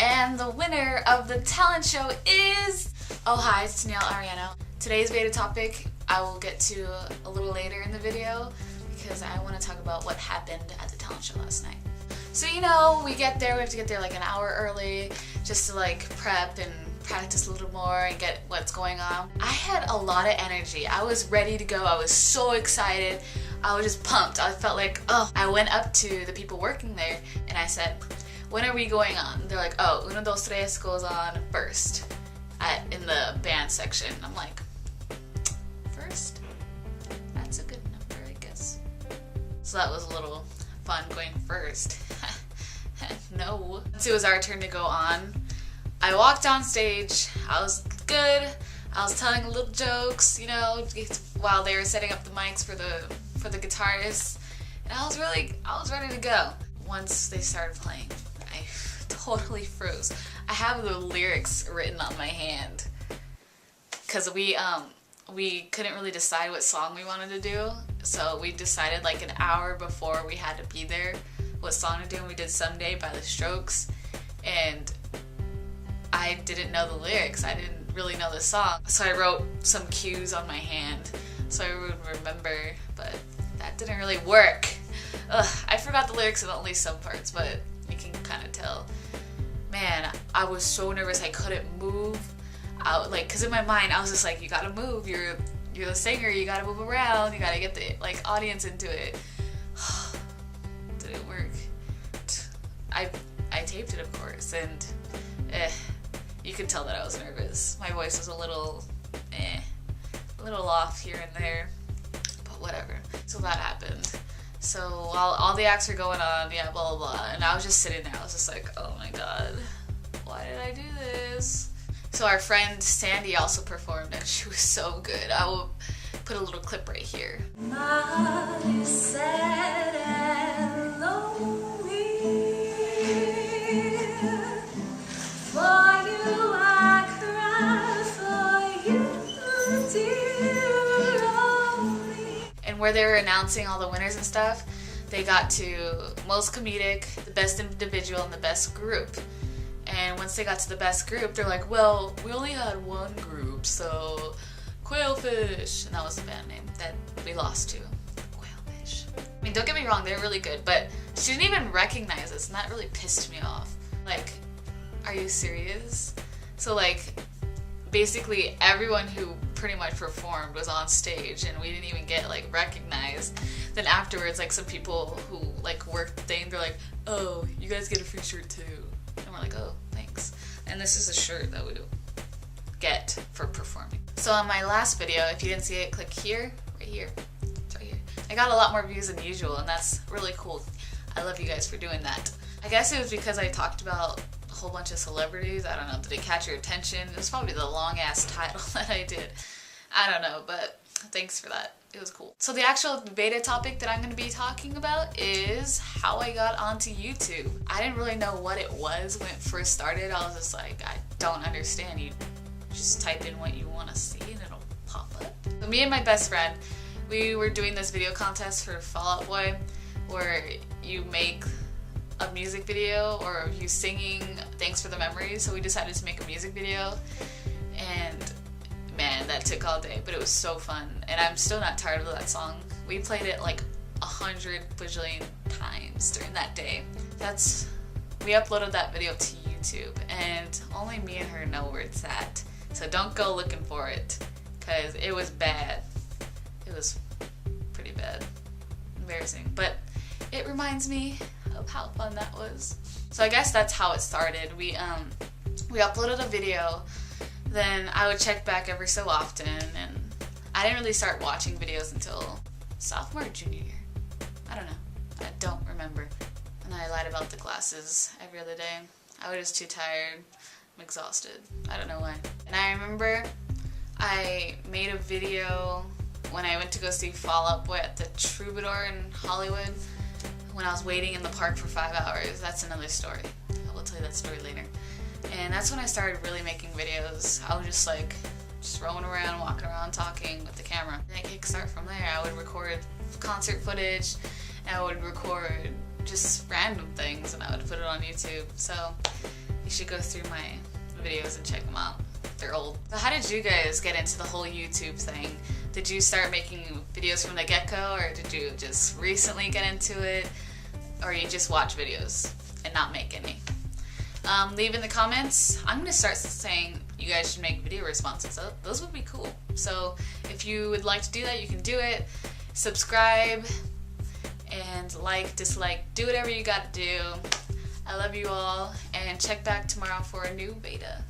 And the winner of the talent show is... Oh hi, it's Danielle Ariano. Today's VEDA topic I will get to a little later in the video because I want to talk about what happened at the talent show last night. So you know, we have to get there like an hour early just to like prep and practice a little more and get what's going on. I had a lot of energy. I was ready to go. I was so excited. I was just pumped. I felt like, oh, I went up to the people working there and I said, when are we going on? They're like, oh, Uno, Dos, Tres goes on first in the band section. I'm like, first? That's a good number, I guess. So that was a little fun going first. No. Once it was our turn to go on, I walked on stage. I was good. I was telling little jokes, you know, while they were setting up the mics for the guitarists, and I was ready to go. Once they started playing, I totally froze. I have the lyrics written on my hand because we couldn't really decide what song we wanted to do, so we decided like an hour before we had to be there what song to do, and we did Someday by the Strokes, and I didn't know the lyrics. I didn't really know the song, so I wrote some cues on my hand so I would remember, but that didn't really work. I forgot the lyrics in only some parts, but you can kind of tell. Man, I was so nervous. I couldn't move. Cause in my mind I was just like, you gotta move. You're the singer. You gotta move around. You gotta get the audience into it. Didn't work. I taped it, of course, and you could tell that I was nervous. My voice was a little off here and there, but whatever. So that happened. So while all the acts were going on, yeah, blah, blah, blah, and I was just sitting there, I was just like, oh my god, why did I do this? So our friend Sandy also performed, and she was so good. I will put a little clip right here. My sad and lonely, for you I cry, for you, dear only. And where they were announcing all the winners and stuff, they got to most comedic, the best individual, and the best group. And once they got to the best group, they're like, well, we only had one group, so Quailfish. And that was the band name that we lost to. Quailfish. I mean, don't get me wrong, they're really good, but she didn't even recognize us, and that really pissed me off. Like, are you serious? So like, basically everyone who pretty much performed was on stage and we didn't even get like recognized. Then afterwards, like some people who like worked the thing, they're like, oh, you guys get a free shirt too. And we're like, oh, thanks. And this is a shirt that we get for performing. So on my last video, if you didn't see it, click here, right here, it's right here. I got a lot more views than usual, and that's really cool. I love you guys for doing that. I guess it was because I talked about a whole bunch of celebrities. I don't know, did it catch your attention? It was probably the long ass title that I did. I don't know, but thanks for that. It was cool. So the actual VEDA topic that I'm going to be talking about is how I got onto YouTube. I didn't really know what it was when it first started. I was just like, I don't understand. You just type in what you want to see and it'll pop up. So me and my best friend, we were doing this video contest for Fall Out Boy where you make a music video or you singing Thanks for the Memories. So we decided to make a music video, and man, that took all day, but it was so fun, and I'm still not tired of that song. We played it like 100 bajillion times during that day. We uploaded that video to YouTube, and only me and her know where it's at. So don't go looking for it, because it was bad. It was pretty bad. Embarrassing. But it reminds me of how fun that was. So I guess that's how it started. We uploaded a video. Then I would check back every so often, and I didn't really start watching videos until sophomore or junior year. I don't know. I don't remember. And I lied about the classes every other day. I was just too tired. I'm exhausted. I don't know why. And I remember I made a video when I went to go see Fall Out Boy at the Troubadour in Hollywood when I was waiting in the park for 5 hours. That's another story. I will tell you that story later. And that's when I started really making videos. I was just roaming around, walking around, talking with the camera. And I kickstart from there. I would record concert footage, and I would record just random things, and I would put it on YouTube. So you should go through my videos and check them out. They're old. So how did you guys get into the whole YouTube thing? Did you start making videos from the get-go, or did you just recently get into it, or you just watch videos and not make any? Leave in the comments. I'm gonna start saying you guys should make video responses. Those would be cool. So if you would like to do that, you can do it. Subscribe and like, dislike, do whatever you gotta do. I love you all, and check back tomorrow for a new VEDA.